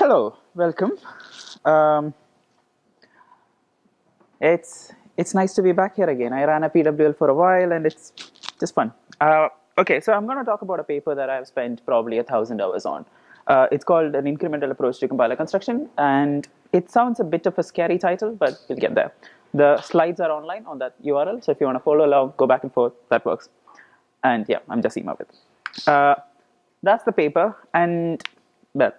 Hello, welcome. Um, it's nice to be back here again. I ran a PWL for a while, and it's just fun. Okay, so I'm going to talk about a paper that I've spent probably 1,000 hours on. It's called an incremental approach to compiler construction, and it sounds a bit of a scary title, but we'll get there. The slides are online on that URL, so if you want to follow along, go back and forth. That works. And yeah, I'm Jaseem Abid. That's the paper, and well.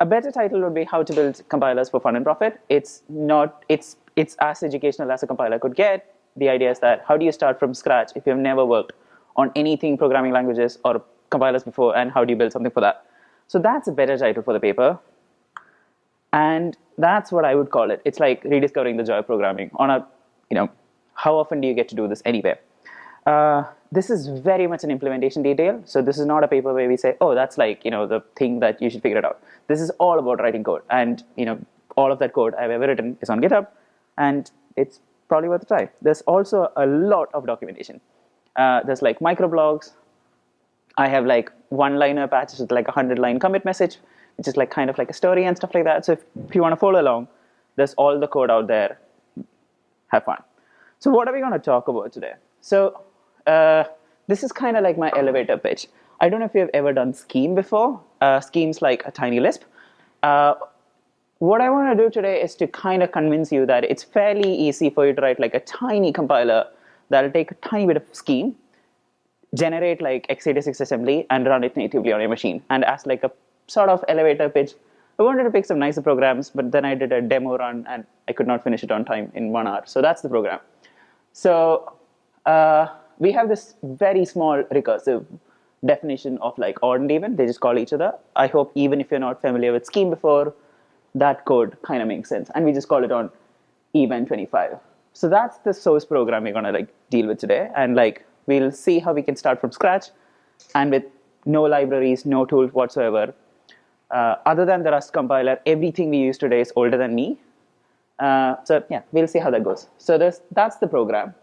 A better title would be How to Build Compilers for Fun and Profit. It's as educational as a compiler could get. The idea is that how do you start from scratch if you've never worked on anything programming languages or compilers before, and how do you build something for that? So that's a better title for the paper. And that's what I would call it. It's like rediscovering the joy of programming on a, how often do you get to do this anyway? This is very much an implementation detail. So this is not a paper where we say, oh, that's like, the thing that you should figure it out. This is all about writing code. And, all of that code I've ever written is on GitHub. And it's probably worth a try. There's also a lot of documentation. There's like microblogs. I have like one-liner patches with like 100-line commit message, which is like kind of like a story and stuff like that. So if you want to follow along, there's all the code out there. Have fun. So what are we going to talk about today? So this is kind of like my elevator pitch. I don't know if you've ever done Scheme before. Scheme's like a tiny Lisp. What I want to do today is to kind of convince you that it's fairly easy for you to write like a tiny compiler that'll take a tiny bit of Scheme, generate like x86 assembly, and run it natively on your machine. And as like a sort of elevator pitch, I wanted to pick some nicer programs, but then I did a demo run and I could not finish it on time in 1 hour. So that's the program. So we have this very small recursive definition of like odd and even. They just call each other. I hope even if you're not familiar with Scheme before, that code kind of makes sense. And we just call it on even 25. So that's the source program we're going to like deal with today. And like we'll see how we can start from scratch and with no libraries, no tools whatsoever. Other than the Rust compiler, everything we use today is older than me. So yeah, we'll see how that goes. So that's the program.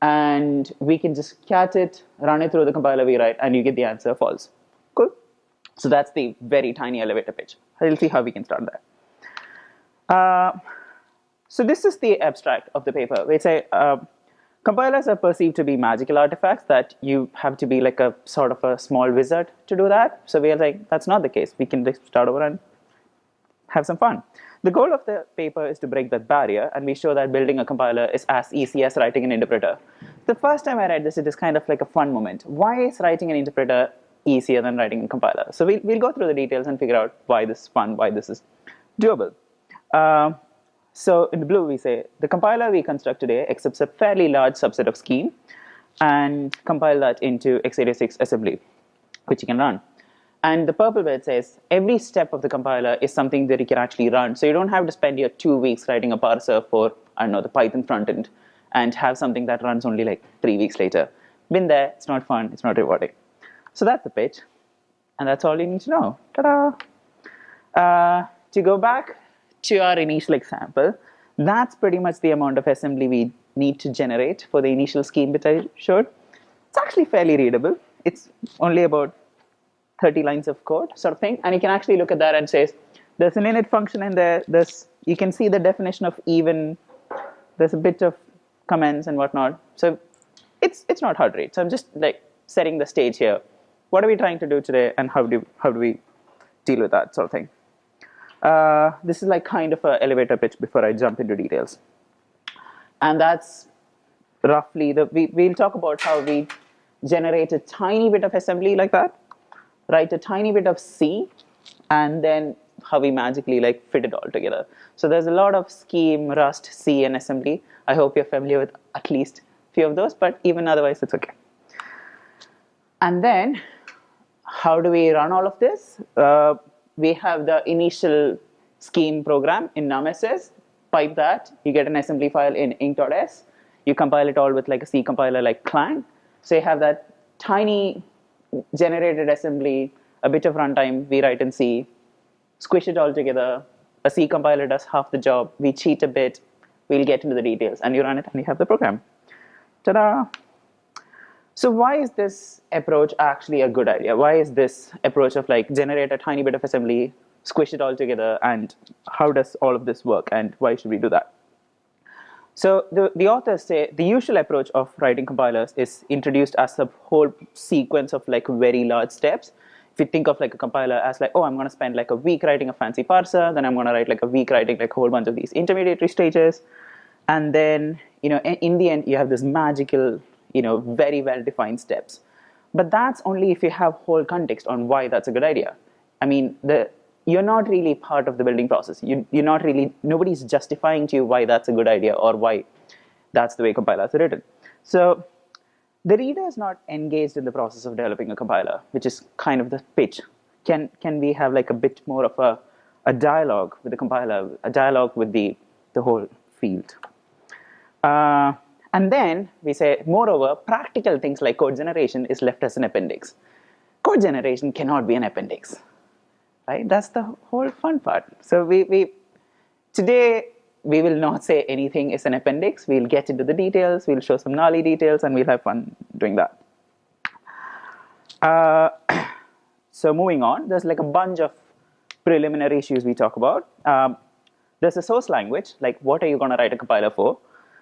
And we can just cat it, run it through the compiler we write, and you get the answer false. Cool? So that's the very tiny elevator pitch. We'll see how we can start there. So this is the abstract of the paper. We say compilers are perceived to be magical artifacts that you have to be like a sort of a small wizard to do that. So we are like, that's not the case. We can just start over and have some fun. The goal of the paper is to break that barrier, and we show that building a compiler is as easy as writing an interpreter. The first time I read this, it is kind of like a fun moment. Why is writing an interpreter easier than writing a compiler? So we'll go through the details and figure out why this is fun, why this is doable. So in the blue, we say, the compiler we construct today accepts a fairly large subset of Scheme and compile that into x86 assembly, which you can run. And the purple bit says every step of the compiler is something that you can actually run. So you don't have to spend your 2 weeks writing a parser for, I don't know, the Python front end and have something that runs only like 3 weeks later. Been there, it's not fun, it's not rewarding. So that's the pitch. And that's all you need to know. Ta-da! To go back to our initial example, that's pretty much the amount of assembly we need to generate for the initial Scheme bit I showed. It's actually fairly readable. It's only about 30 lines of code sort of thing. And you can actually look at that and say, there's an init function in there. You can see the definition of even. There's a bit of comments and whatnot. So it's not hard to read. So I'm just like setting the stage here. What are we trying to do today, and how do we deal with that sort of thing? This is like kind of an elevator pitch before I jump into details. And that's roughly we'll talk about how we generate a tiny bit of assembly like that, write a tiny bit of C, and then how we magically like fit it all together. So there's a lot of Scheme, Rust, C, and assembly. I hope you're familiar with at least a few of those, but even otherwise, it's okay. And then, how do we run all of this? We have the initial Scheme program in num.ss. Pipe that, you get an assembly file in inc.s. You compile it all with like a C compiler like Clang. So you have that tiny generated assembly, a bit of runtime, we write in C, squish it all together. A C compiler does half the job. We cheat a bit. We'll get into the details, and you run it, and you have the program. Ta-da! So why is this approach actually a good idea? Why is this approach of like generate a tiny bit of assembly, squish it all together, and how does all of this work, and why should we do that? So the authors say the usual approach of writing compilers is introduced as a whole sequence of like very large steps. If you think of like a compiler as like, oh, I'm going to spend like a week writing a fancy parser, then I'm going to write like a week writing like a whole bunch of these intermediary stages, and then in the end you have this magical very well defined steps. But that's only if you have whole context on why that's a good idea. I mean, you're not really part of the building process. You're not really, nobody's justifying to you why that's a good idea or why that's the way compilers are written. So the reader is not engaged in the process of developing a compiler, which is kind of the pitch. Can we have like a bit more of a dialogue with the compiler, a dialogue with the whole field? And then we say, moreover, practical things like code generation is left as an appendix. Code generation cannot be an appendix. Right? That's the whole fun part. So today we will not say anything is an appendix. We'll get into the details. We'll show some gnarly details, and we'll have fun doing that. So moving on, there's like a bunch of preliminary issues we talk about. There's a source language, like what are you going to write a compiler for?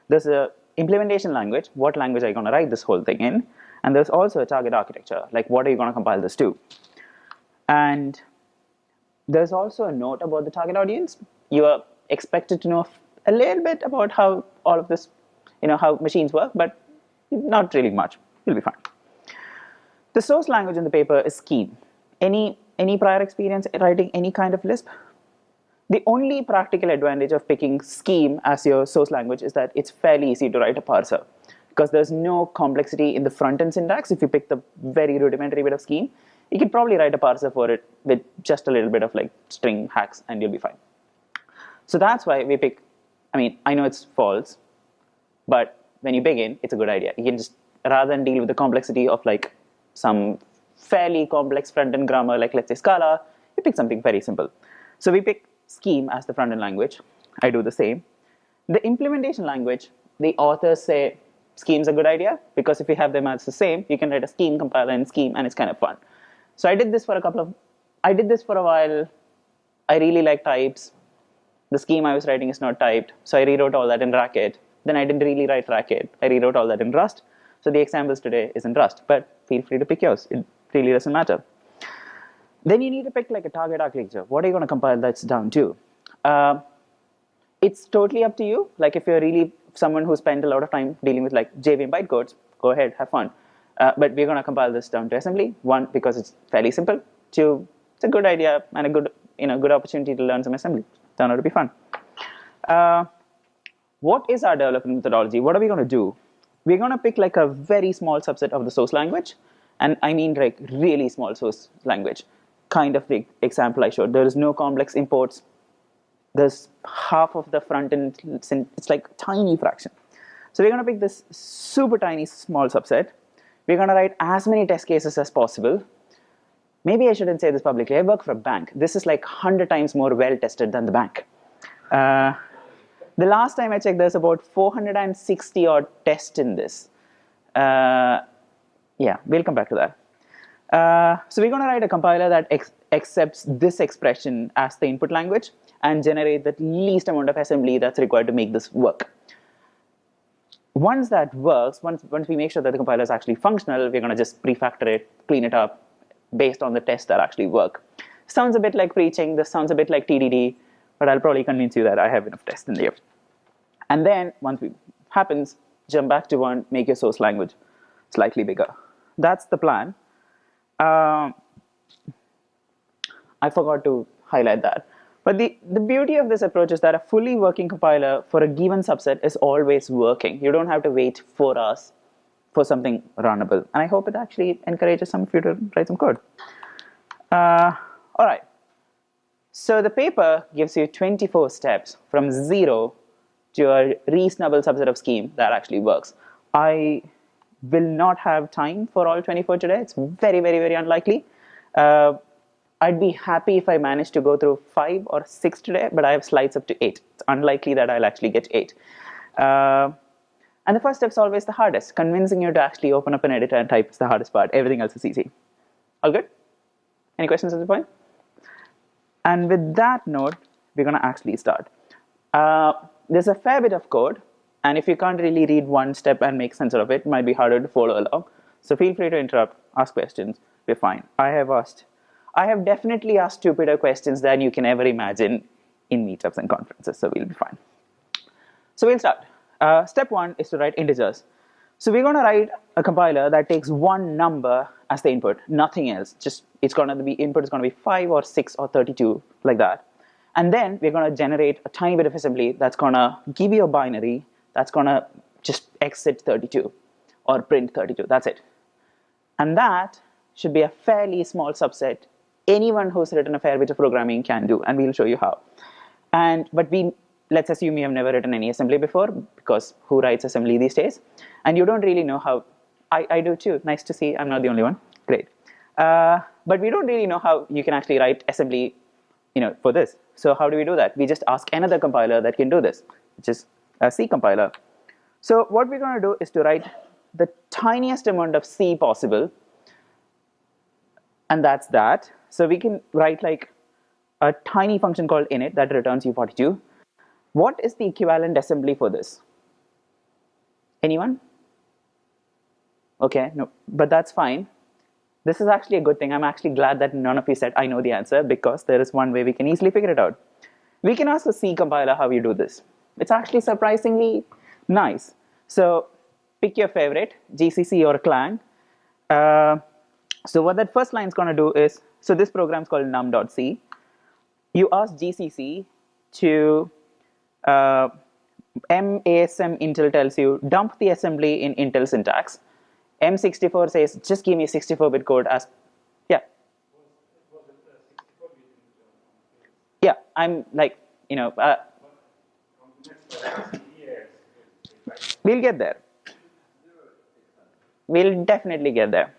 There's a implementation language, what language are you going to write this whole thing in? And there's also a target architecture, like what are you going to compile this to? And there's also a note about the target audience. You are expected to know a little bit about how all of this, how machines work, but not really much. You'll be fine. The source language in the paper is Scheme. Any prior experience writing any kind of Lisp? The only practical advantage of picking Scheme as your source language is that it's fairly easy to write a parser, because there's no complexity in the front-end syntax. If you pick the very rudimentary bit of Scheme, you can probably write a parser for it with just a little bit of like string hacks, and you'll be fine. So that's why we pick, I know it's false, but when you begin, it's a good idea. You can just, rather than deal with the complexity of like some fairly complex front-end grammar, like let's say Scala, you pick something very simple. So we pick Scheme as the front-end language. I do the same. The implementation language, the authors say Scheme's a good idea, because if you have them as the same, you can write a Scheme compiler in Scheme, and it's kind of fun. So I did this for a while. I really like types. The Scheme I was writing is not typed, so I rewrote all that in Racket. Then I didn't really write Racket. I rewrote all that in Rust. So the examples today is in Rust, but feel free to pick yours. It really doesn't matter. Then you need to pick like a target architecture. What are you going to compile that's down to? It's totally up to you. Like if you're really someone who spent a lot of time dealing with like JVM bytecodes, go ahead, have fun. But we're going to compile this down to assembly. One, because it's fairly simple. Two, it's a good idea and a good opportunity to learn some assembly. Turn out to be fun. What is our development methodology? What are we going to do? We're going to pick like a very small subset of the source language, and I mean like really small source language. Kind of the example I showed. There is no complex imports. There's half of the front end. It's like tiny fraction. So we're going to pick this super tiny small subset. We're going to write as many test cases as possible. Maybe I shouldn't say this publicly. I work for a bank. This is like 100 times more well-tested than the bank. The last time I checked, there's about 460 odd tests in this. Yeah, we'll come back to that. So we're going to write a compiler that accepts this expression as the input language and generate the least amount of assembly that's required to make this work. Once that works, once we make sure that the compiler is actually functional, we're going to just refactor it, clean it up based on the tests that actually work. Sounds a bit like preaching. This sounds a bit like TDD, but I'll probably convince you that I have enough tests in there. And then once it happens, jump back to one, make your source language slightly bigger. That's the plan. I forgot to highlight that. But the beauty of this approach is that a fully working compiler for a given subset is always working. You don't have to wait 4 hours for something runnable. And I hope it actually encourages some of you to write some code. All right. So the paper gives you 24 steps from 0 to a reasonable subset of scheme that actually works. I will not have time for all 24 today. It's very, very, very unlikely. I'd be happy if I managed to go through 5 or 6 today, but I have slides up to 8. It's unlikely that I'll actually get 8. And the first step is always the hardest. Convincing you to actually open up an editor and type is the hardest part. Everything else is easy. All good? Any questions at this point? And with that note, we're going to actually start. There's a fair bit of code, and if you can't really read one step and make sense of it, it might be harder to follow along. So feel free to interrupt, ask questions, we're fine. I have definitely asked stupider questions than you can ever imagine in meetups and conferences, so we'll be fine. So we'll start. Step one is to write integers. So we're going to write a compiler that takes one number as the input, nothing else. Just it's going to be input is going to be 5 or 6 or 32, like that. And then we're going to generate a tiny bit of assembly that's going to give you a binary that's going to just exit 32 or print 32. That's it. And that should be a fairly small subset. Anyone who's written a fair bit of programming can do, and we'll show you how. But let's assume you have never written any assembly before, because who writes assembly these days? And you don't really know how. I do too. Nice to see. I'm not the only one. Great. But we don't really know how you can actually write assembly, for this. So how do we do that? We just ask another compiler that can do this, which is a C compiler. So what we're going to do is to write the tiniest amount of C possible, and that's that. So we can write like a tiny function called init that returns U42. What is the equivalent assembly for this? Anyone? Okay, no, but that's fine. This is actually a good thing. I'm actually glad that none of you said I know the answer, because there is one way we can easily figure it out. We can ask the C compiler how you do this. It's actually surprisingly nice. So pick your favorite, GCC or Clang. So what that first line is going to do is, so this program is called num.c. You ask GCC to MASM Intel tells you dump the assembly in Intel syntax. M64 says just give me 64-bit code as yeah. I'm like we'll get there. We'll definitely get there.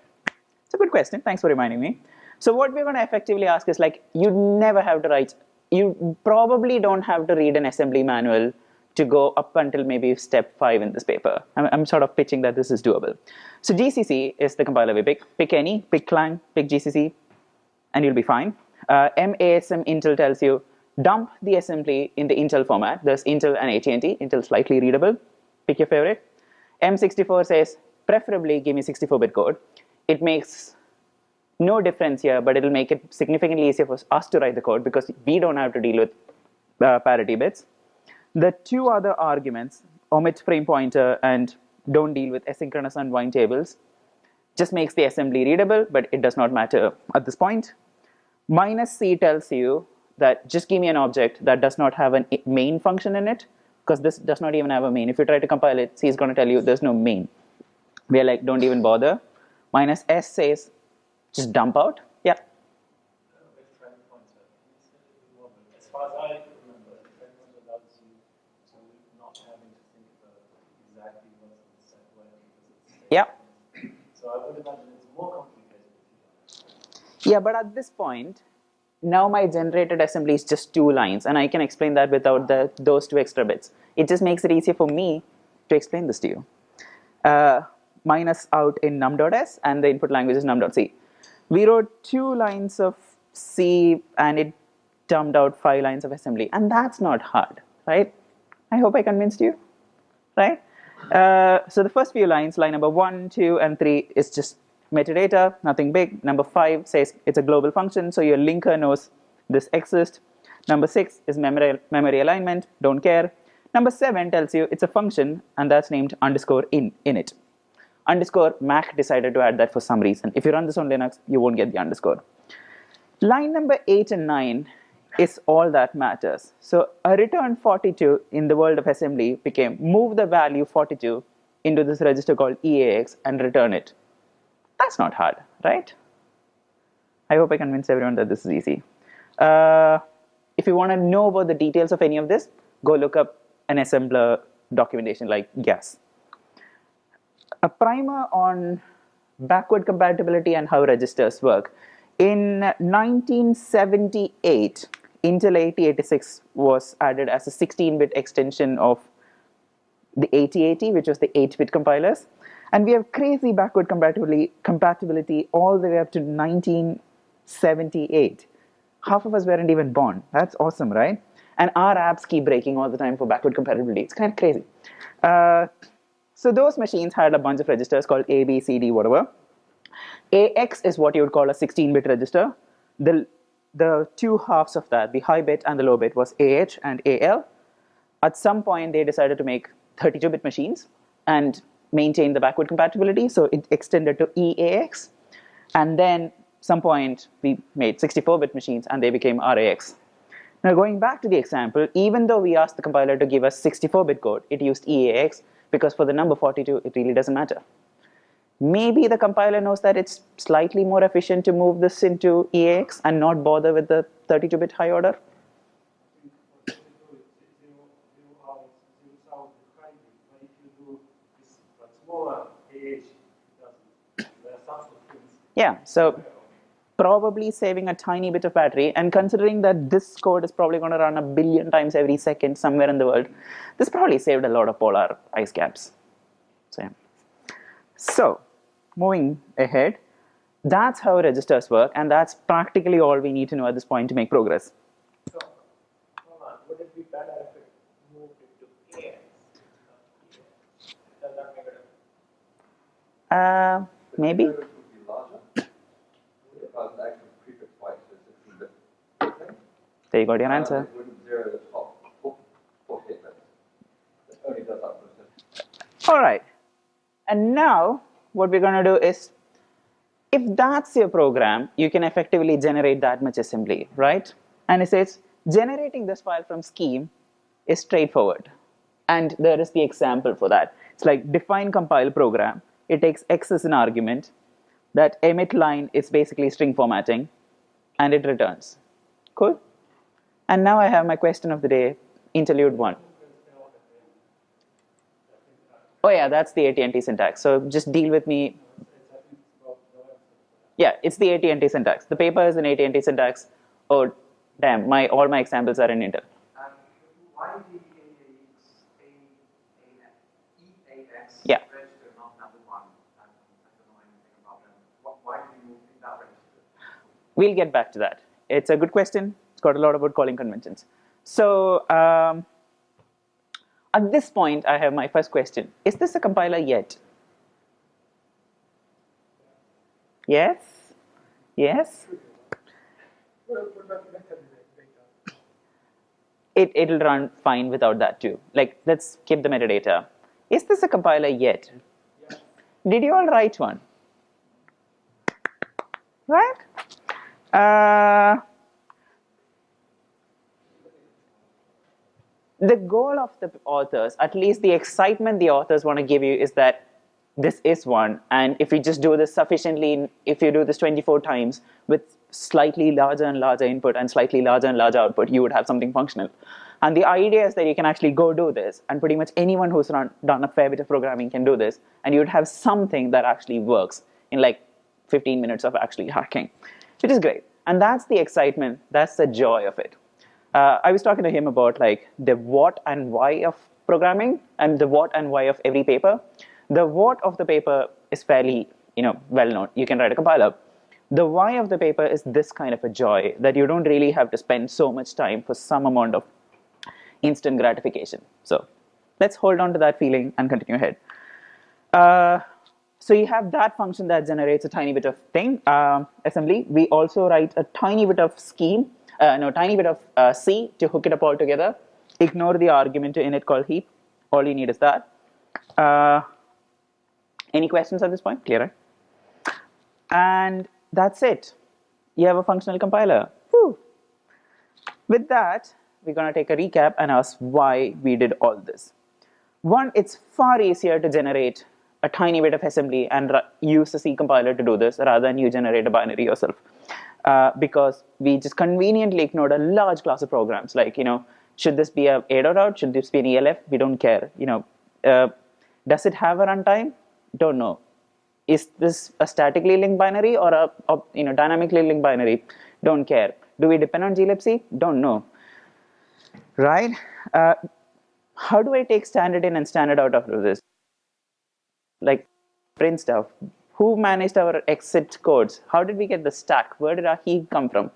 It's a good question. Thanks for reminding me. So what we're going to effectively ask is, like, you never have to write. You probably don't have to read an assembly manual to go up until maybe step 5 in this paper. I'm sort of pitching that this is doable. So GCC is the compiler we pick. Pick any, pick Clang, pick GCC, and you'll be fine. MASM Intel tells you dump the assembly in the Intel format. There's Intel and AT&T. Intel slightly readable. Pick your favorite. M64 says preferably give me 64-bit code. It makes no difference here, but it'll make it significantly easier for us to write the code because we don't have to deal with parity bits. The two other arguments, omit frame pointer and don't deal with asynchronous unwind tables, just makes the assembly readable, but it does not matter at this point. -C tells you that just give me an object that does not have a main function in it, because this does not even have a main. If you try to compile it, C is going to tell you there's no main. We are like, don't even bother. -S says just dump out. Yeah. As far as I remember, the frame pointer allows you to not having to think about exactly what's in the set when, because it's yeah. So I would imagine it's more complicated. Yeah, but at this point, now my generated assembly is just 2 lines, and I can explain that without those 2 extra bits. It just makes it easier for me to explain this to you. Minus out in num.s, and the input language is num.c. We wrote 2 lines of C, and it dumped out 5 lines of assembly, and that's not hard, right? I hope I convinced you, right? So the first few lines, line number 1, 2, and 3 is just metadata, nothing big. Number 5 says it's a global function, so your linker knows this exists. Number 6 is memory alignment, don't care. Number 7 tells you it's a function, and that's named _in it. Mac decided to add that for some reason. If you run this on Linux, you won't get the underscore. Line number 8 and 9 is all that matters. So a return 42 in the world of assembly became move the value 42 into this register called EAX and return it. That's not hard, right? I hope I convinced everyone that this is easy. If you want to know about the details of any of this, go look up an assembler documentation like GAS. A primer on backward compatibility and how registers work. In 1978, Intel 8086 was added as a 16-bit extension of the 8080, which was the 8-bit compilers. And we have crazy backward compatibility all the way up to 1978. Half of us weren't even born. That's awesome, right? And our apps keep breaking all the time for backward compatibility. It's kind of crazy. Uh, so those machines had a bunch of registers called A, B, C, D, whatever. AX is what you would call a 16-bit register. The two halves of that, the high bit and the low bit, was AH and AL. At some point, they decided to make 32-bit machines and maintain the backward compatibility, so it extended to EAX. And then some point, we made 64-bit machines, and they became RAX. Now, going back to the example, even though we asked the compiler to give us 64-bit code, it used EAX, because for the number 42, it really doesn't matter. Maybe the compiler knows that it's slightly more efficient to move this into EAX and not bother with the 32-bit high order. Yeah, so probably saving a tiny bit of battery, and considering that this code is probably going to run a billion times every second somewhere in the world, this probably saved a lot of polar ice caps. So yeah. So moving ahead, that's how registers work, and that's practically all we need to know at this point to make progress. So, would it be better if it moved it to AX? Does that make a difference? Maybe. Would be larger because the actual prefix byte is 16-bit. There you got your answer. It wouldn't zero the top 48 bits. It only does that for All right. And now what we're going to do is, if that's your program, you can effectively generate that much assembly, right? And it says generating this file from scheme is straightforward. And there is the example for that. It's like define compile program. It takes X as an argument. That emit line is basically string formatting, and it returns. Cool? And now I have my question of the day, interlude 1. Oh yeah, that's the AT&T syntax. So just deal with me. Yeah, it's the AT&T syntax. The paper is an AT&T syntax. Oh, damn, all my examples are in Intel. Why did EAX Yeah. register not number 1? I don't know anything about them. Why did you move in that register? We'll get back to that. It's a good question. It's got a lot about calling conventions. So at this point, I have my first question. Is this a compiler yet? Yes? Yes? What about the metadata? It'll run fine without that too. Like, let's keep the metadata. Is this a compiler yet? Yeah. Did you all write one? Right? The goal of the authors, at least the excitement the authors want to give you, is that this is one, and if you just do this sufficiently, if you do this 24 times with slightly larger and larger input and slightly larger and larger output, you would have something functional. And the idea is that you can actually go do this, and pretty much anyone who's done a fair bit of programming can do this, and you would have something that actually works in like 15 minutes of actually hacking, which is great. And that's the excitement, that's the joy of it. I was talking to him about like the what and why of programming and the what and why of every paper. The what of the paper is fairly, well known. You can write a compiler. The why of the paper is this kind of a joy that you don't really have to spend so much time for some amount of instant gratification. So let's hold on to that feeling and continue ahead. So you have that function that generates a tiny bit of assembly. We also write a tiny bit of scheme. Tiny bit of C to hook it up all together. Ignore the argument to init called heap. All you need is that. Any questions at this point? Clear, right? And that's it. You have a functional compiler. Whew. With that, we're going to take a recap and ask why we did all this. One, it's far easier to generate a tiny bit of assembly and use the C compiler to do this rather than you generate a binary yourself. Because we just conveniently ignored a large class of programs. Like, should this be a A.out? Should this be an ELF? We don't care. Does it have a runtime? Don't know. Is this a statically linked binary or a dynamically linked binary? Don't care. Do we depend on glibc? Don't know. Right? How do I take standard in and standard out of this? Like print stuff. Who managed our exit codes? How did we get the stack? Where did our heap come from?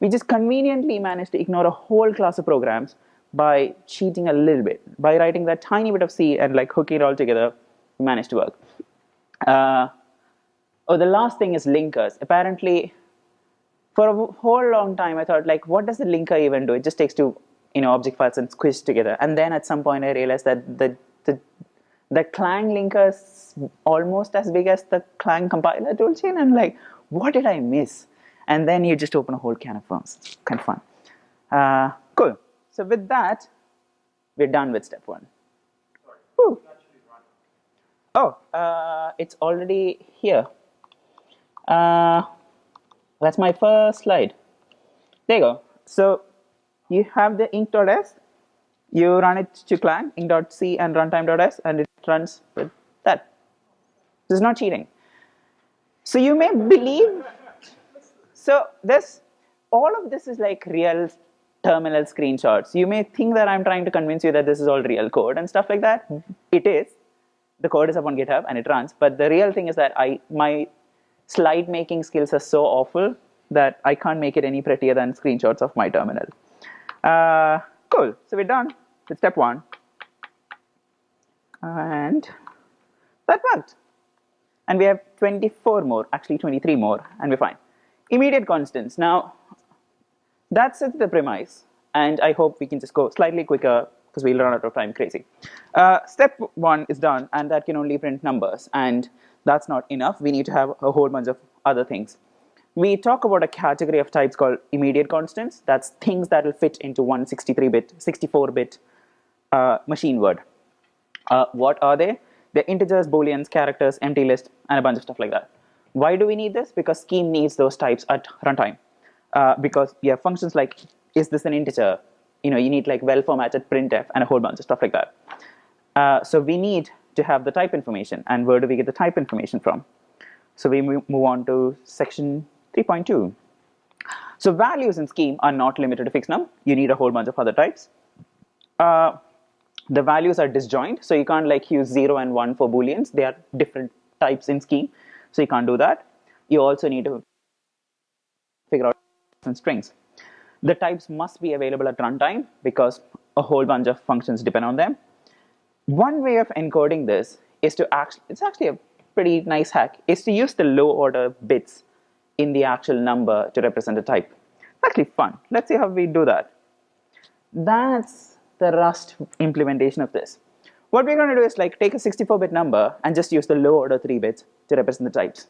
We just conveniently managed to ignore a whole class of programs by cheating a little bit. By writing that tiny bit of C and like hooking it all together, we managed to work. The last thing is linkers. Apparently, for a whole long time, I thought, like, what does the linker even do? It just takes two, object files and squish together. And then at some point, I realized that the Clang linker is almost as big as the Clang compiler toolchain. And like, what did I miss? And then you just open a whole can of worms. It's kind of fun. Cool. So with that, we're done with step one. Sorry. Woo. Actually run. Oh, it's already here. That's my first slide. There you go. So you have the inc.s. You run it to Clang, inc.c and runtime.s, and it runs with that. This is not cheating. So you may believe. So all of this is like real terminal screenshots. You may think that I'm trying to convince you that this is all real code and stuff like that. It is. The code is up on GitHub and it runs. But the real thing is that my slide making skills are so awful that I can't make it any prettier than screenshots of my terminal. Cool. So we're done with step one. And that worked. And we have 24 more, actually 23 more, and we're fine. Immediate constants. Now, that's the premise, and I hope we can just go slightly quicker because we'll run out of time crazy. Step one is done, and that can only print numbers, and that's not enough. We need to have a whole bunch of other things. We talk about a category of types called immediate constants. That's things that will fit into one 63-bit, 64-bit machine word. What are they? They're integers, booleans, characters, empty list, and a bunch of stuff like that. Why do we need this? Because Scheme needs those types at runtime. Because you have functions like, is this an integer? You need like well-formatted printf and a whole bunch of stuff like that. So we need to have the type information. And where do we get the type information from? So we move on to section 3.2. So values in Scheme are not limited to fixed num. You need a whole bunch of other types. The values are disjoint, so you can't like use 0 and 1 for booleans. They are different types in Scheme, so you can't do that. You also need to figure out different strings. The types must be available at runtime because a whole bunch of functions depend on them. One way of encoding this is to it's actually a pretty nice hack, is to use the low order bits in the actual number to represent a type. It's actually fun. Let's see how we do that. That's the Rust implementation of this. What we're going to do is like take a 64-bit number and just use the low order 3 bits to represent the types.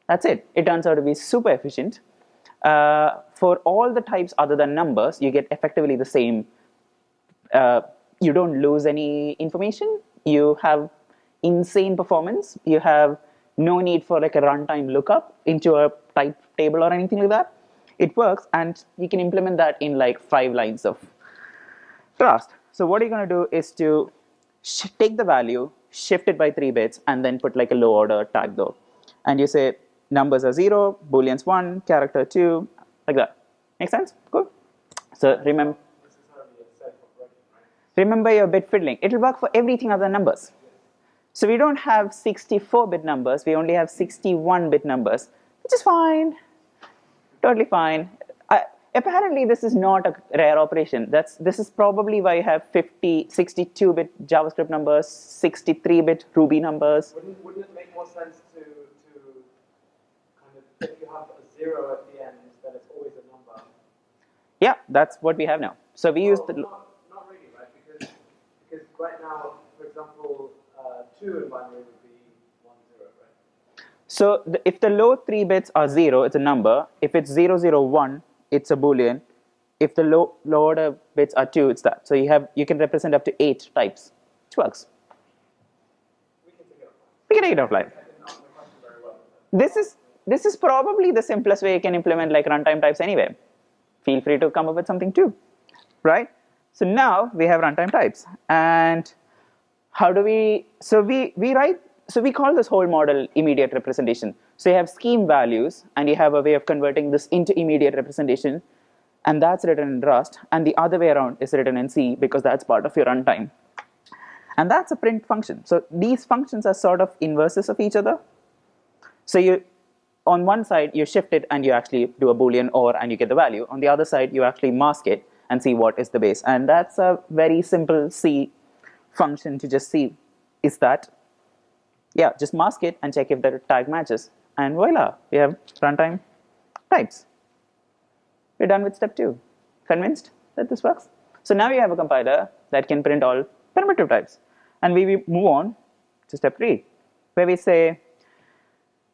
That's it. It turns out to be super efficient. For all the types other than numbers, you get effectively the same. You don't lose any information. You have insane performance. You have no need for like a runtime lookup into a type table or anything like that. It works, and you can implement that in like 5 lines of Rust. So what you're going to do is to take the value, shift it by 3 bits, and then put like a low order tag though. And you say numbers are 0, booleans 1, character 2, like that. Make sense? Cool. So remember your bit fiddling. It'll work for everything other than numbers. So we don't have 64-bit numbers. We only have 61-bit numbers, which is fine. Totally fine. Apparently, this is not a rare operation. This is probably why I have 62-bit JavaScript numbers, 63-bit Ruby numbers. Wouldn't it make more sense to kind of, if you have a 0 at the end, then it's always a number? Yeah, that's what we have now. So we use the... Not really, right? Because right now, for example, 2 in binary would be 1, 0, right? So if the low 3 bits are 0, it's a number. If it's 0, 0, 1, it's a boolean. If the low order bits are 2, it's that. So you can represent up to 8 types, which works. We can take it offline. This is probably the simplest way you can implement like runtime types anyway. Feel free to come up with something too, right? So now we have runtime types, and how do we? So we write. So we call this whole model immediate representation. So you have Scheme values, and you have a way of converting this into immediate representation, and that's written in Rust, and the other way around is written in C because that's part of your runtime. And that's a print function. So these functions are sort of inverses of each other. So on one side, you shift it and you actually do a Boolean OR and you get the value. On the other side, you actually mask it and see what is the base. And that's a very simple C function to just see, is that, yeah, just mask it and check if the tag matches. And voila, we have runtime types. We're done with step 2. Convinced that this works? So now you have a compiler that can print all primitive types. And we move on to step 3, where we say,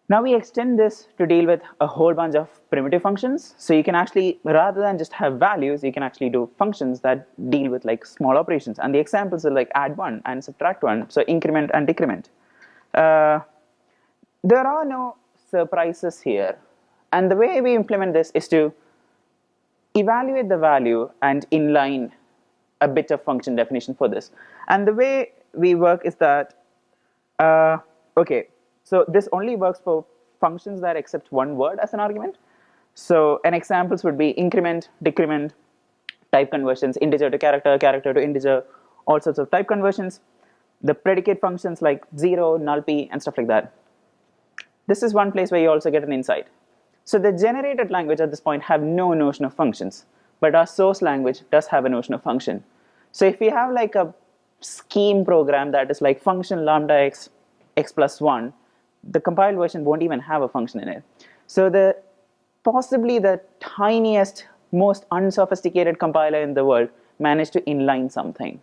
now we extend this to deal with a whole bunch of primitive functions. So you can actually, rather than just have values, you can actually do functions that deal with like small operations. And the examples are like add 1 and subtract 1, so increment and decrement. There are no surprises here. And the way we implement this is to evaluate the value and inline a bit of function definition for this. And the way we work is that, okay, so this only works for functions that accept one word as an argument. So an examples would be increment, decrement, type conversions, integer to character, character to integer, all sorts of type conversions. The predicate functions like 0, null p, and stuff like that. This is one place where you also get an insight. So the generated language at this point have no notion of functions, but our source language does have a notion of function. So if we have like a scheme program that is like function lambda x plus 1, the compiled version won't even have a function in it. So possibly the tiniest, most unsophisticated compiler in the world managed to inline something.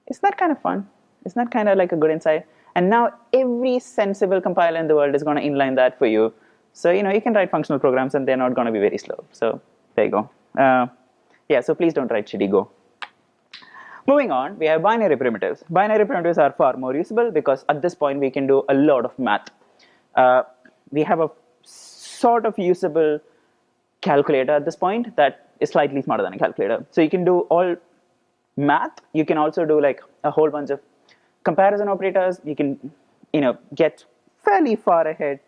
Isn't that kind of fun? Isn't that kind of like a good insight? And now every sensible compiler in the world is going to inline that for you. So you can write functional programs and they're not going to be very slow. So there you go. Yeah, so please don't write shitty Go. Moving on, we have binary primitives. Binary primitives are far more usable because at this point we can do a lot of math. We have a sort of usable calculator at this point that is slightly smarter than a calculator. So you can do all math. You can also do like a whole bunch of comparison operators. You can get fairly far ahead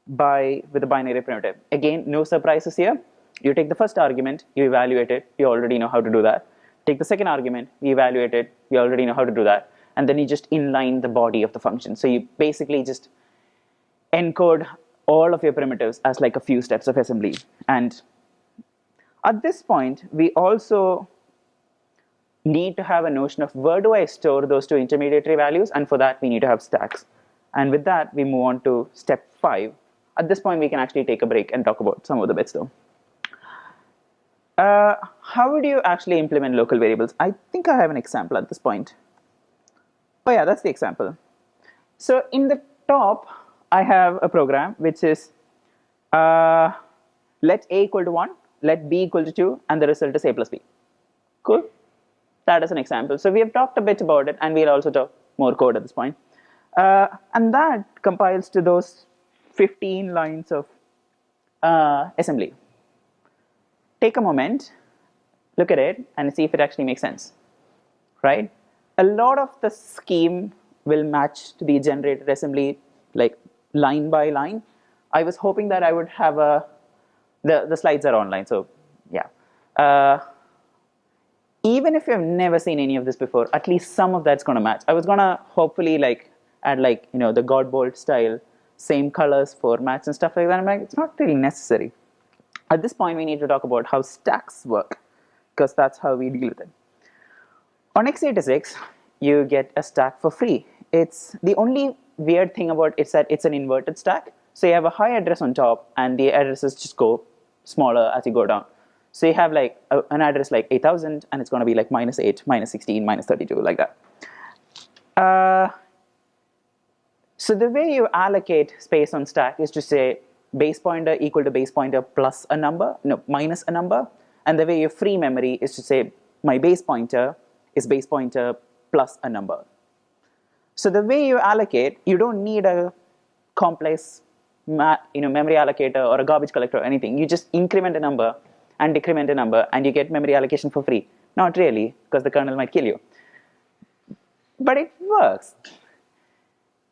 with a binary primitive. Again, no surprises here. You take the first argument, you evaluate it, you already know how to do that. Take the second argument, you evaluate it, you already know how to do that. And then you just inline the body of the function. So you basically just encode all of your primitives as like a few steps of assembly. And at this point, we also need to have a notion of where do I store those two intermediary values, and for that we need to have stacks. And with that, we move on to step 5. At this point, we can actually take a break and talk about some of the bits though. How would you actually implement local variables? I think I have an example at this point. Oh yeah, that's the example. So in the top, I have a program which is let a equal to 1, let b equal to 2, and the result is a plus b. Cool? That is an example. So we have talked a bit about it, and we'll also talk more code at this point. And that compiles to those 15 lines of assembly. Take a moment, look at it, and see if it actually makes sense, right? A lot of the scheme will match to the generated assembly, like line by line. I was hoping that I would have the slides are online, so yeah. Even if you've never seen any of this before, at least some of that's going to match. I was going to hopefully like add like, the Godbolt style, same colors for mats and stuff like that. I'm like, it's not really necessary. At this point, we need to talk about how stacks work, because that's how we deal with it. On x86, you get a stack for free. It's the only weird thing about it is that it's an inverted stack. So you have a high address on top, and the addresses just go smaller as you go down. So you have like an address like 8000, and it's going to be like -8, -16, -32, like that. So the way you allocate space on stack is to say base pointer equal to base pointer plus a number, minus a number. And the way you free memory is to say my base pointer is base pointer plus a number. So the way you allocate, you don't need a complex memory allocator or a garbage collector or anything. You just increment a number and decrement a number, and you get memory allocation for free. Not really, because the kernel might kill you. But it works.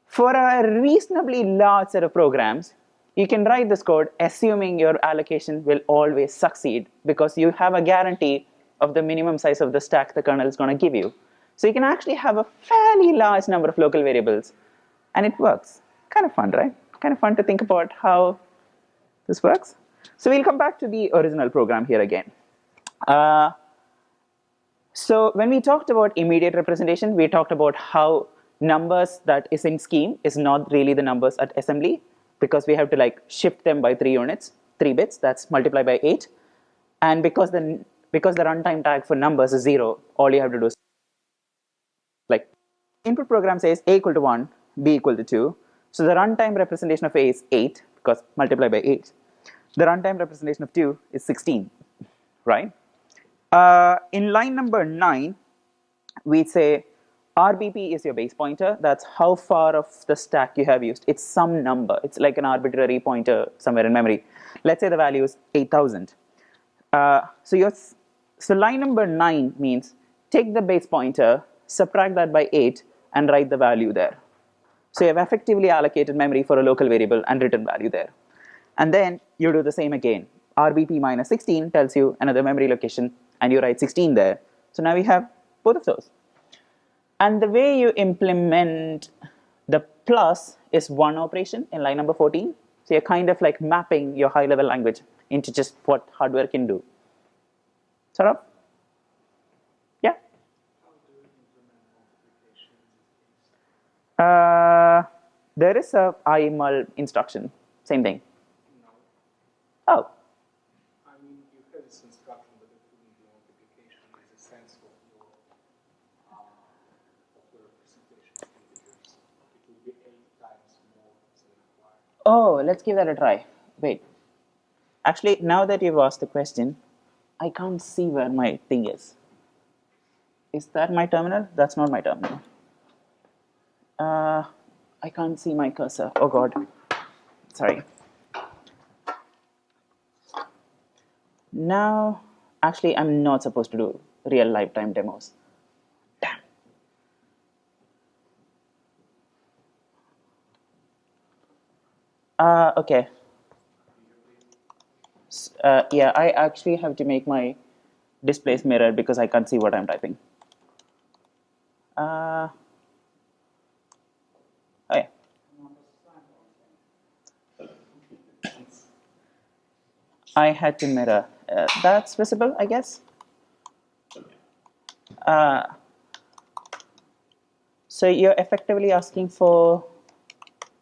For a reasonably large set of programs, you can write this code assuming your allocation will always succeed, because you have a guarantee of the minimum size of the stack the kernel is going to give you. So you can actually have a fairly large number of local variables, and it works. Kind of fun, right? kind of fun to think about how this works. So we'll come back to the original program here again. So when we talked about immediate representation, we talked about how numbers that is in scheme is not really the numbers at assembly, because we have to like shift them by 3 units, 3 bits, that's multiplied by 8. And because the runtime tag for numbers is 0, all you have to do is like input program says a equal to 1, b equal to 2. So the runtime representation of a is 8, because multiplied by 8. The runtime representation of 2 is 16, right? In line number 9, we say RBP is your base pointer. That's how far of the stack you have used. It's some number. It's like an arbitrary pointer somewhere in memory. Let's say the value is 8,000. So line number 9 means take the base pointer, subtract that by 8, and write the value there. So you have effectively allocated memory for a local variable and written value there. And then you do the same again. RBP minus 16 tells you another memory location, and you write 16 there. So now we have both of those. And the way you implement the plus is one operation in line number 14. So you're kind of like mapping your high-level language into just what hardware can do. Sort of? Yeah? There is a imul instruction. Same thing. Oh. I mean, you have this instruction, but including the multiplication is a sense of your representation of integers. It will be 8 times more than required. Oh, let's give that a try. Wait. Actually, now that you've asked the question, I can't see where my thing is. Is that my terminal? That's not my terminal. I can't see my cursor. Oh God. Sorry. Now, actually, I'm not supposed to do real lifetime demos. Damn. Okay. Yeah, I actually have to make my displays mirror because I can't see what I'm typing. Oh yeah. I had to mirror. That's visible, I guess. So you're effectively asking for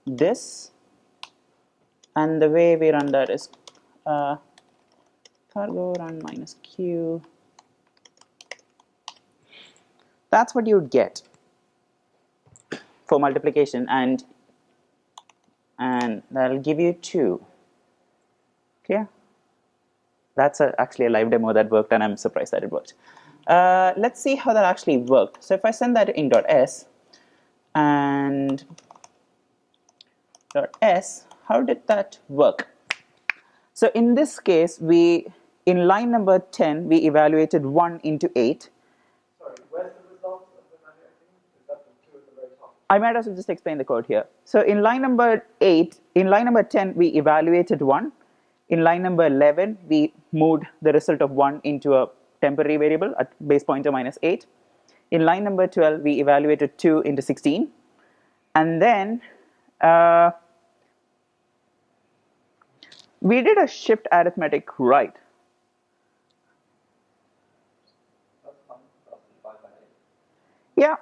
this, and the way we run that is cargo run minus q. That's what you'd get for multiplication, and that'll give you 2. Okay. That's actually a live demo that worked, and I'm surprised that it worked. Let's see how that actually worked. So if I send that in .s and .s, how did that work? So in this case, in line number 10, we evaluated 1 into 8. Sorry, where's the result of the evaluating? Is that the 2 at the very top? I might as well just explain the code here. So in line number 10, we evaluated 1. In line number 11, we moved the result of 1 into a temporary variable at base pointer minus 8. In line number 12, we evaluated 2 into 16. And then we did a shift arithmetic right. Yeah.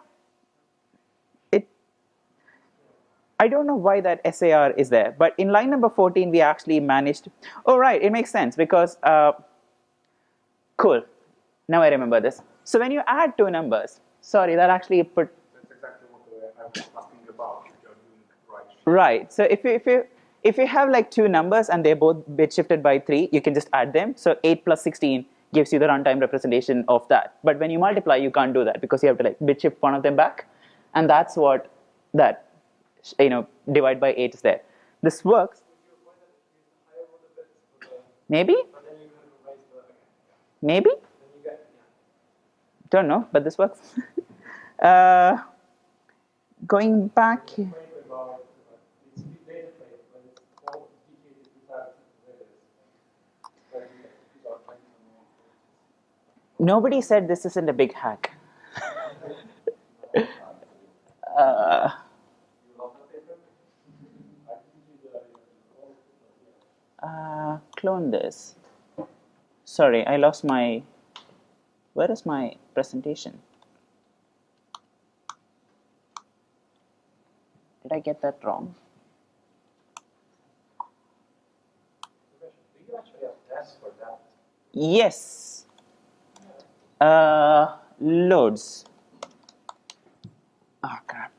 I don't know why that SAR is there, but in line number 14, we actually managed. Oh, right, it makes sense because, cool. Now I remember this. So when you add 2 numbers, sorry, that actually put. That's exactly what I was asking about. If you're doing right. Right. So if you have like 2 numbers and they're both bit shifted by 3, you can just add them. So 8 plus 16 gives you the runtime representation of that. But when you multiply, you can't do that because you have to like bit shift one of them back, and that's what that. Divide by 8 is there. This works. Maybe? Maybe? Don't know, but this works. Going back. Nobody said this isn't a big hack. Clone this. Sorry, I lost my. Where is my presentation? Did I get that wrong? Do you actually have tests for that? Yes. Loads. Oh crap.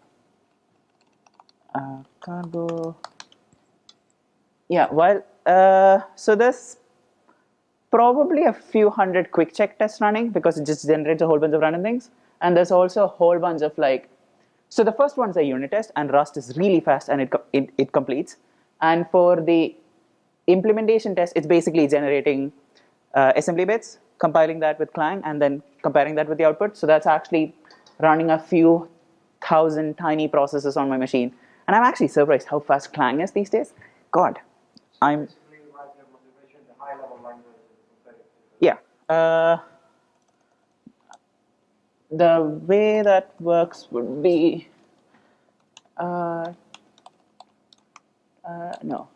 Cargo. Yeah. Well. So there's probably a few hundred quick check tests running because it just generates a whole bunch of random things, and there's also a whole bunch of like. So the first one's a unit test, and Rust is really fast, and it completes. And for the implementation test, it's basically generating assembly bits, compiling that with Clang, and then comparing that with the output. So that's actually running a few thousand tiny processes on my machine. And I'm actually surprised how fast Clang is these days. God, I'm. Basically, right there, motivation, the high level language is very Yeah. The way that works would be. No.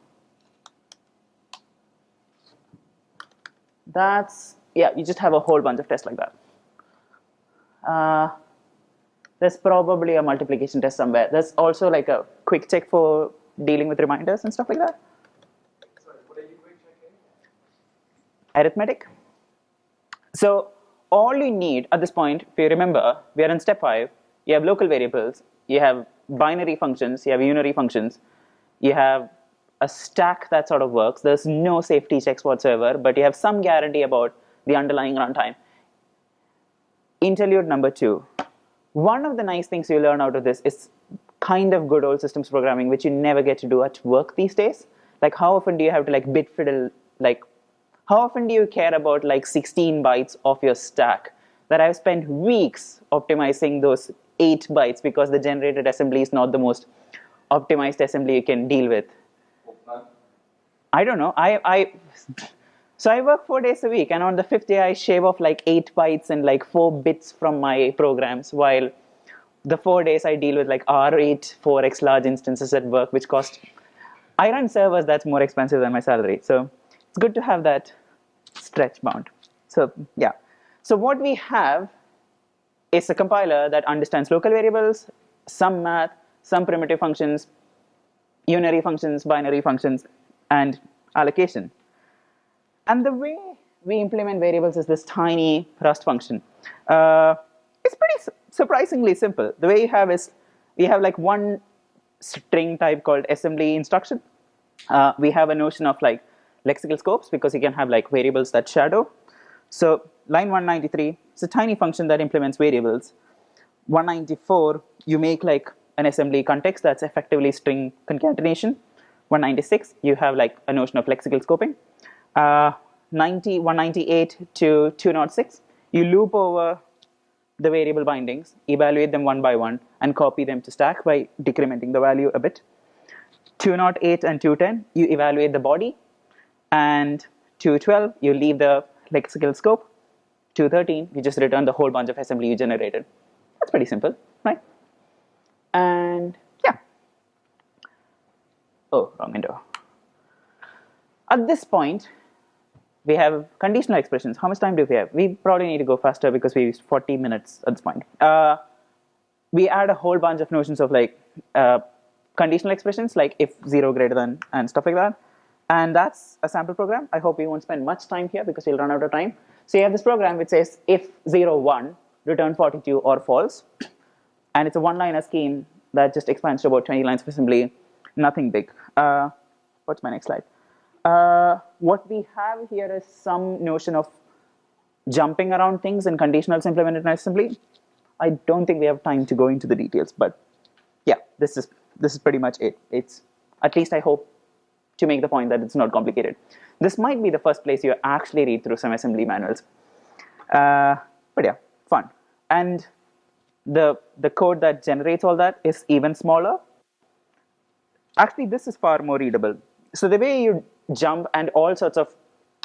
That's, yeah, you just have a whole bunch of tests like that. There's probably a multiplication test somewhere. There's also like a quick check for dealing with reminders and stuff like that. Sorry, what are you quick checking? Arithmetic. So all you need at this point, if you remember, we are in step 5. You have local variables, you have binary functions, you have unary functions, you have a stack that sort of works. There's no safety checks whatsoever, but you have some guarantee about the underlying runtime. Interlude number 2. One of the nice things you learn out of this is kind of good old systems programming, which you never get to do at work these days. Like, how often do you have to like bit fiddle, like, how often do you care about like 16 bytes of your stack? That I've spent weeks optimizing those 8 bytes because the generated assembly is not the most optimized assembly you can deal with. I don't know. So I work 4 days a week, and on the 5th day I shave off like 8 bytes and like 4 bits from my programs, while the 4 days I deal with like R8 4x large instances at work, which cost. I run servers that's more expensive than my salary, so it's good to have that stretch bound. So yeah. So what we have is a compiler that understands local variables, some math, some primitive functions, unary functions, binary functions, and allocation. And the way we implement variables is this tiny Rust function. It's pretty surprisingly simple. The way you have is, we have like one string type called assembly instruction. We have a notion of like lexical scopes because you can have like variables that shadow. So line 193, it's a tiny function that implements variables. 194, you make like an assembly context that's effectively string concatenation. 196, you have like a notion of lexical scoping. 198 to 206, you loop over the variable bindings, evaluate them one by one, and copy them to stack by decrementing the value a bit. 208 and 210, you evaluate the body, and 212, you leave the lexical scope. 213, you just return the whole bunch of assembly you generated. That's pretty simple, right? And yeah. Oh, wrong window. At this point, we have conditional expressions. How much time do we have? We probably need to go faster because we used 40 minutes at this point. We add a whole bunch of notions of like conditional expressions, like if 0 greater than and stuff like that. And that's a sample program. I hope we won't spend much time here because we'll run out of time. So you have this program which says if 0, 1, return 42 or false. And it's a one-liner scheme that just expands to about 20 lines of assembly. Nothing big. What's my next slide? What we have here is some notion of jumping around things in conditionals implemented in assembly. I don't think we have time to go into the details, but yeah, this is pretty much it. It's, at least I hope, to make the point that it's not complicated. This might be the first place you actually read through some assembly manuals. But yeah, fun. And the code that generates all that is even smaller. Actually, this is far more readable. So the way you jump and all sorts of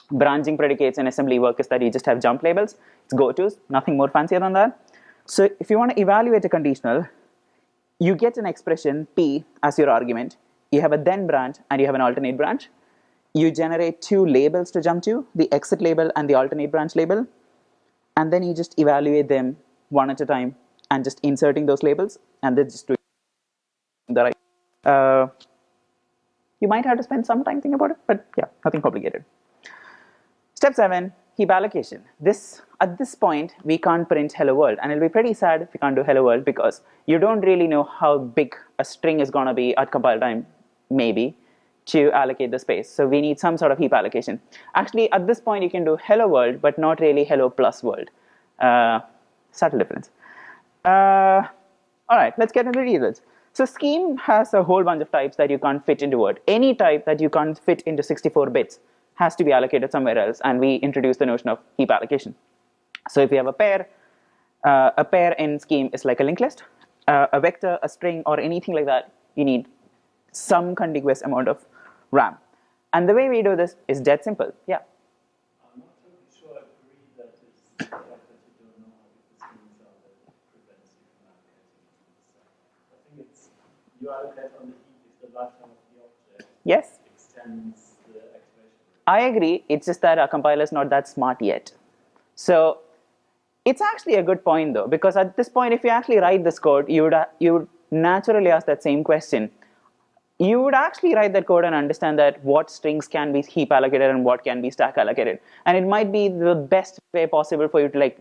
branching predicates in assembly work is that you just have jump labels. It's gotos, nothing more fancier than that. So if you want to evaluate a conditional, you get an expression P as your argument. You have a then branch and you have an alternate branch. you generate two labels to jump to, the exit label and the alternate branch label, and then you just evaluate them one at a time and just inserting those labels and then just doing the right. You might have to spend some time thinking about it, but yeah, nothing complicated. Step 7, heap allocation. At this point, we can't print hello world, and it'll be pretty sad if we can't do hello world because you don't really know how big a string is going to be at compile time, maybe, to allocate the space. So we need some sort of heap allocation. Actually, at this point, you can do hello world, but not really hello plus world. Subtle difference. All right, let's get into the details. So scheme has a whole bunch of types that you can't fit into Word. Any type that you can't fit into 64 bits has to be allocated somewhere else, and we introduce the notion of heap allocation. So if you have a pair in scheme is like a linked list. A vector, a string, or anything like that, you need some contiguous amount of RAM. And the way we do this is dead simple. Yeah. I'm not totally sure I agree that it's the fact that you don't know how big the strings are that prevents you from allocating on the side. I think it's you allocate on the heap if the lifetime of the object Yes. extends the activation. I agree. It's just that our compiler is not that smart yet. So it's actually a good point though, because at this point, if you actually write this code, you would naturally ask that same question. You would actually write that code and understand that what strings can be heap allocated and what can be stack allocated. And it might be the best way possible for you to like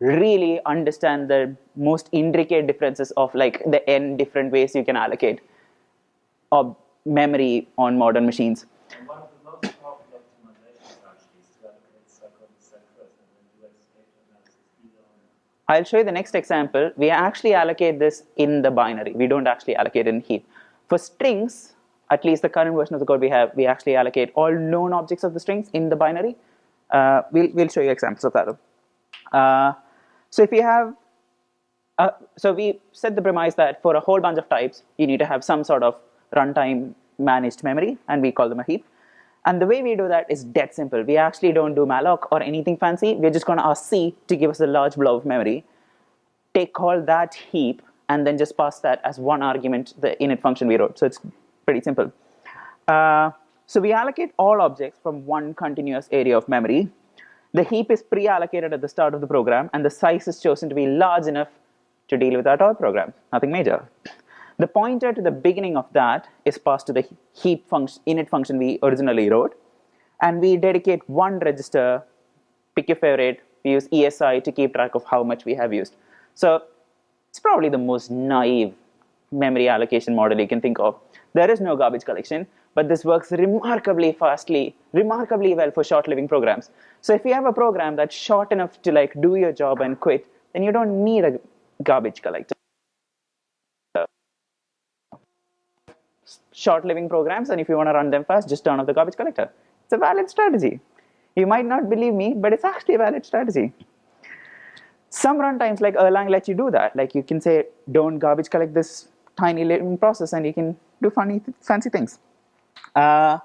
really understand the most intricate differences of like the n different ways you can allocate memory on modern machines. And one of the most powerful optimizations actually is to allocate stack on the stack first and then do escape analysis either on. I'll show you the next example. We actually allocate this in the binary. We don't actually allocate it in heap. For strings, at least the current version of the code we have, we actually allocate all known objects of the strings in the binary. We'll show you examples of that. So if you have, so we set the premise that for a whole bunch of types, you need to have some sort of runtime managed memory, and we call them a heap. And the way we do that is dead simple. We actually don't do malloc or anything fancy. We're just going to ask C to give us a large blob of memory, call that heap, and then just pass that as one argument, the init function we wrote. So it's pretty simple. So we allocate all objects from one continuous area of memory. The heap is pre-allocated at the start of the program, and the size is chosen to be large enough to deal with our toy program. Nothing major. The pointer to the beginning of that is passed to the heap function, init function we originally wrote, and we dedicate one register. Pick your favorite. We use ESI to keep track of how much we have used. So it's probably the most naive memory allocation model you can think of. There is no garbage collection, but this works remarkably well for short-living programs. So if you have a program that's short enough to like do your job and quit, then you don't need a garbage collector. Short-living programs, and if you want to run them fast, just turn off the garbage collector. It's a valid strategy. You might not believe me, but it's actually a valid strategy. Some runtimes like Erlang let you do that. Like you can say, don't garbage collect this tiny little process, and you can do fancy things. So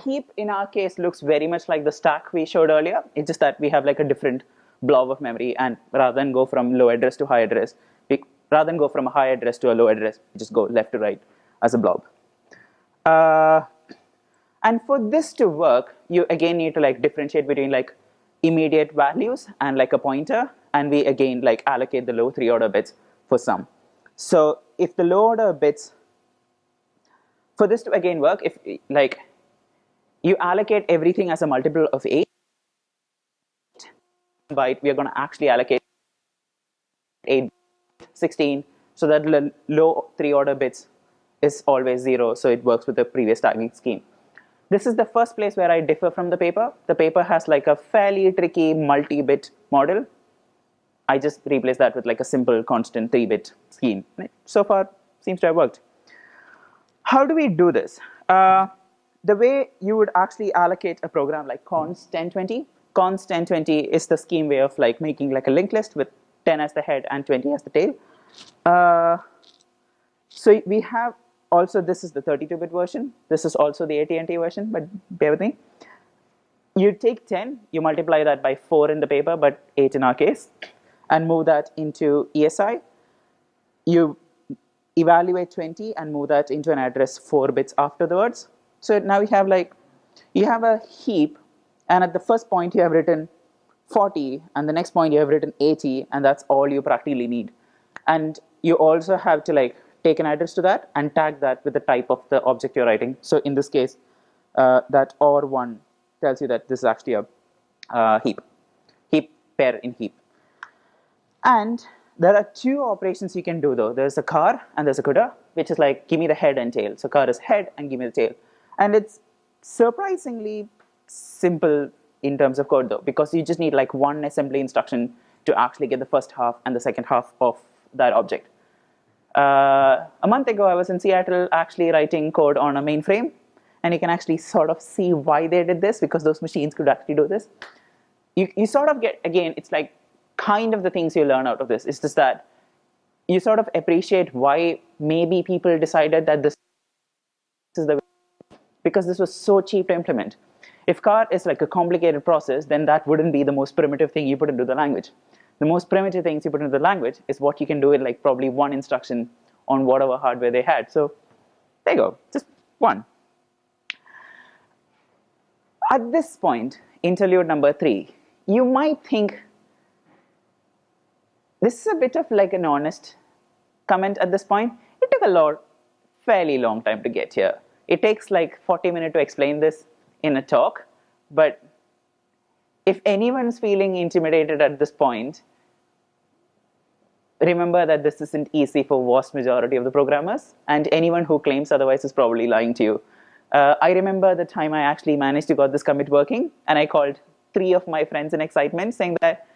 heap in our case looks very much like the stack we showed earlier. It's just that we have like a different blob of memory, and rather than go from low address to high address, rather than go from a high address to a low address, we just go left to right as a blob. And for this to work, you again need to like differentiate between like immediate values and like a pointer, and we again like allocate the low 3-order bits for some. So if the low order bits, for this to again work, if like you allocate everything as a multiple of 8 byte, we are going to actually allocate 8, 16, so that the low 3-order bits is always 0, so it works with the previous tagging scheme. This is the first place where I differ from the paper. The paper has like a fairly tricky multi-bit model. I just replace that with like a simple constant 3-bit scheme. So far, seems to have worked. How do we do this? The way you would actually allocate a program like const 1020. Const 1020 is the scheme way of like making like a linked list with 10 as the head and 20 as the tail. So we have also, this is the 32-bit version. This is also the AT&T version, but bear with me. You take 10, you multiply that by 4 in the paper, but 8 in our case, and move that into ESI. You evaluate 20 and move that into an address 4 bits afterwards. So now you have a heap, and at the first point you have written 40, and the next point you have written 80, and that's all you practically need. And you also have to take an address to that and tag that with the type of the object you're writing. So in this case, that or1 tells you that this is actually a heap pair in heap. And there are two operations you can do though. There's a car and there's a CUDA, which is like, give me the head and tail. So car is head and give me the tail. And it's surprisingly simple in terms of code though, because you just need like one assembly instruction to actually get the first half and the second half of that object. A month ago, I was in Seattle actually writing code on a mainframe, and you can actually sort of see why they did this, because those machines could actually do this. You sort of get, again, it's like kind of the things you learn out of this. It's just that you sort of appreciate why maybe people decided that this is the way, because this was so cheap to implement. If car is like a complicated process, then that wouldn't be the most primitive thing you put into the language. The most primitive things you put into the language is what you can do in like probably one instruction on whatever hardware they had. So there you go, just one. At this point, interlude number 3, you might think this is a bit of like an honest comment at this point. It took a fairly long time to get here. It takes like 40 minutes to explain this in a talk, but if anyone's feeling intimidated at this point, remember that this isn't easy for vast majority of the programmers, and anyone who claims otherwise is probably lying to you. I remember the time I actually managed to get this commit working, and I called 3 of my friends in excitement saying that,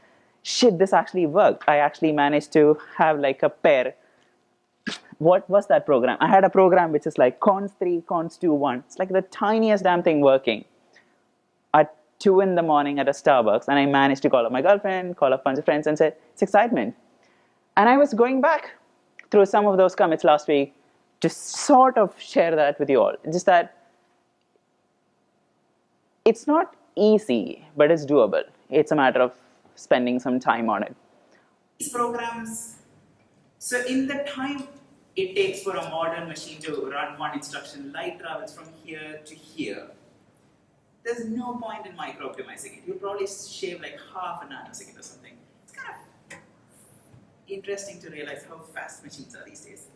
shit, this actually worked. I actually managed to have like a pair. What was that program? I had a program which is like cons3, cons2, 1. It's like the tiniest damn thing working at 2 in the morning at a Starbucks, and I managed to call up my girlfriend, call up a bunch of friends, and said, it's excitement. And I was going back through some of those commits last week to sort of share that with you all. Just that it's not easy, but it's doable. It's a matter of spending some time on it. These programs, so in the time it takes for a modern machine to run one instruction, light travels from here to here. There's no point in micro-optimizing it. You'll probably shave like half a nanosecond or something. It's kind of interesting to realize how fast machines are these days.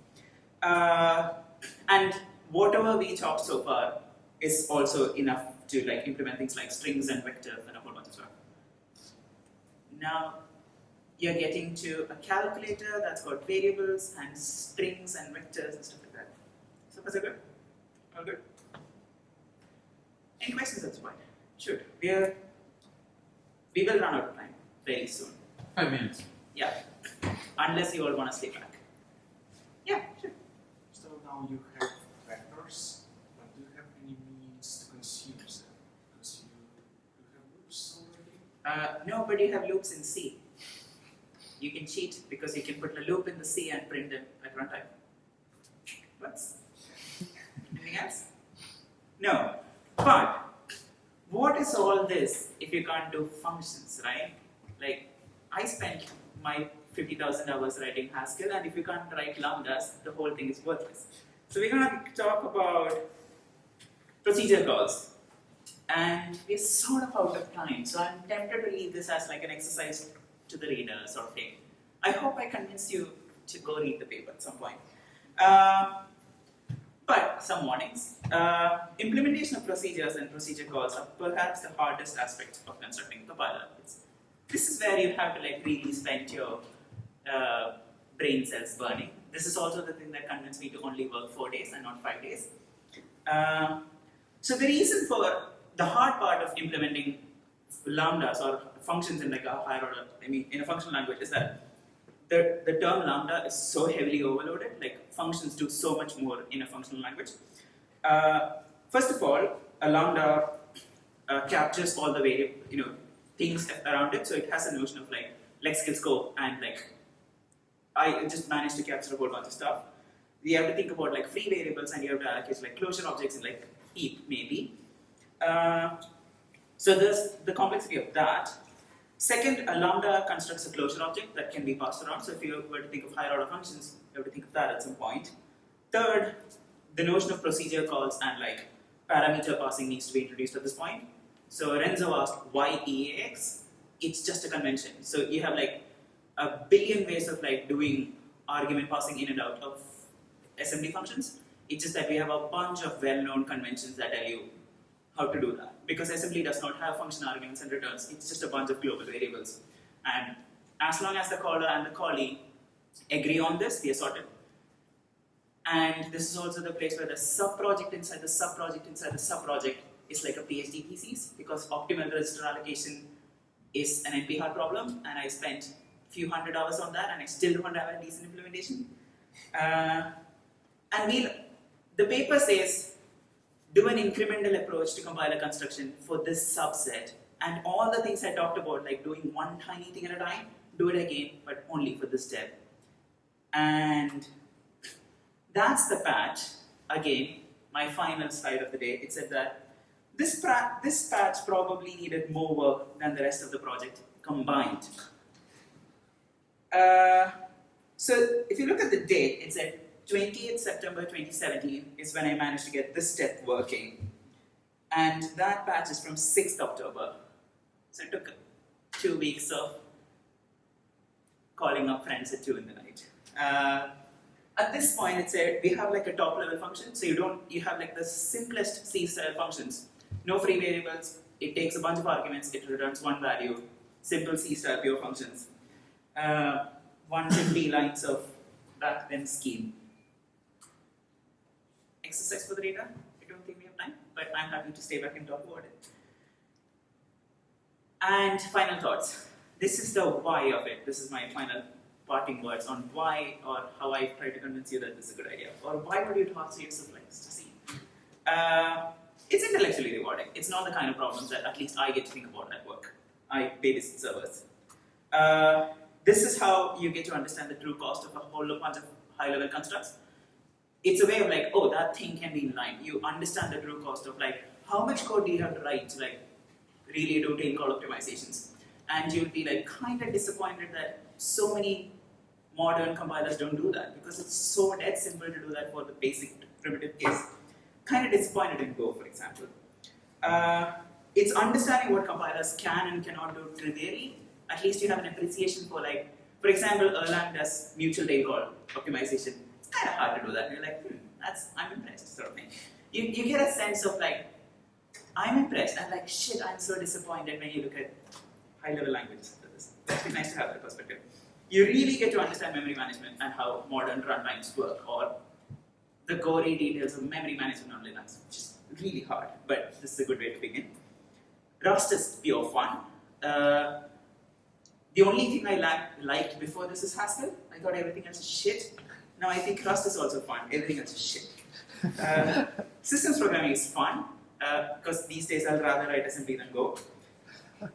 And whatever we talked so far is also enough to like implement things like strings and vectors and a whole bunch of stuff. Now you're getting to a calculator that's got variables and strings and vectors and stuff like that. So is that good? All good? Any questions at this point? Shoot, we will run out of time very soon. 5 minutes. Yeah, unless you all want to stay back. Yeah, sure. So now you have vectors, but do you have any means to consume them? Because you have loops already? No, but you have loops in C. You can cheat because you can put a loop in the C and print them at runtime. What's anything else? No. But what is all this if you can't do functions, right? Like, I spent my 50,000 hours writing Haskell, and if you can't write lambdas, the whole thing is worthless. So we're going to talk about procedure calls. And we're sort of out of time, so I'm tempted to leave this as like an exercise to the reader sort of thing. I hope I convince you to go read the paper at some point. But some warnings. Implementation of procedures and procedure calls are perhaps the hardest aspect of constructing compiler. This is where you have to like really spend your brain cells burning. This is also the thing that convinced me to only work 4 days and not 5 days. So the reason for the hard part of implementing lambdas or functions in like a higher order, in a functional language, is that the term lambda is so heavily overloaded. Like functions do so much more in a functional language. First of all, a lambda captures all the variable, things around it. So it has a notion of like lexical scope, and like I just managed to capture a whole bunch of stuff. You have to think about like free variables, and you have to allocate like closure objects in like heap maybe. So there's the complexity of that. Second, a lambda constructs a closure object that can be passed around. So if you were to think of higher order functions, you have to think of that at some point. Third, the notion of procedure calls and like parameter passing needs to be introduced at this point. So Renzo asked why EAX? It's just a convention. So you have like a billion ways of like doing argument passing in and out of assembly functions. It's just that we have a bunch of well-known conventions that tell you how to do that. Because assembly does not have function arguments and returns, it's just a bunch of global variables. And as long as the caller and the callee agree on this, we are sorted. And this is also the place where the sub-project inside the sub-project inside the sub-project is like a PhD thesis, because optimal register allocation is an NP-hard problem, and I spent a few hundred hours on that, and I still don't have a decent implementation. The paper says, do an incremental approach to compile a construction for this subset, and all the things I talked about, like doing one tiny thing at a time, do it again, but only for this step. And that's the patch. Again, my final slide of the day, it said that this patch probably needed more work than the rest of the project combined. So if you look at the date, it said 20th September 2017 is when I managed to get this step working. And that patch is from 6th October. So it took 2 weeks of calling up friends at 2 in the night. At this point, it said we have like a top level function. So you have like the simplest C-style functions. No free variables. It takes a bunch of arguments. It returns one value. Simple C-style pure functions. 150 lines of back then scheme. Exercise for the data. I don't think we have time, but I'm happy to stay back and talk about it. And final thoughts. This is the why of it. This is my final parting words on why or how I try to convince you that this is a good idea. Or why would you talk to yourself like this, Jaseem? It's intellectually rewarding. It's not the kind of problems that at least I get to think about at work. I babysit servers. This is how you get to understand the true cost of a whole bunch of high-level constructs. It's a way of like, oh, that thing can be inline. You understand the true cost of like, how much code do you have to write to like really do tail call optimizations? And you'll be like kind of disappointed that so many modern compilers don't do that, because it's so dead simple to do that for the basic primitive case. Kind of disappointed in Go, for example. It's understanding what compilers can and cannot do trivially. At least you have an appreciation for like, for example, Erlang does mutual tail call optimization. It's kind of hard to do that. And you're like, I'm impressed, sort of thing. You get a sense of like, I'm impressed, and like, shit, I'm so disappointed when you look at high-level languages like this. It's nice to have that perspective. You really get to understand memory management and how modern runtimes work, or the gory details of memory management on Linux, which is really hard, but this is a good way to begin. Rust is pure fun. The only thing I liked before this is Haskell. I thought everything else is shit. Now I think Rust is also fun. Everything else is shit. Systems programming is fun, because these days I'll rather write assembly than Go.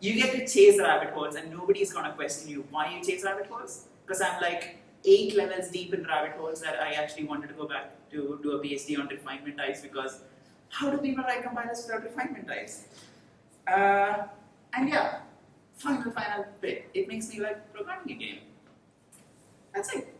You get to chase rabbit holes, and nobody's going to question you why you chase rabbit holes. Because I'm like 8 levels deep in rabbit holes that I actually wanted to go back to do a PhD on refinement types, because how do people write compilers without refinement types? And yeah, final bit. It makes me like programming again. That's it.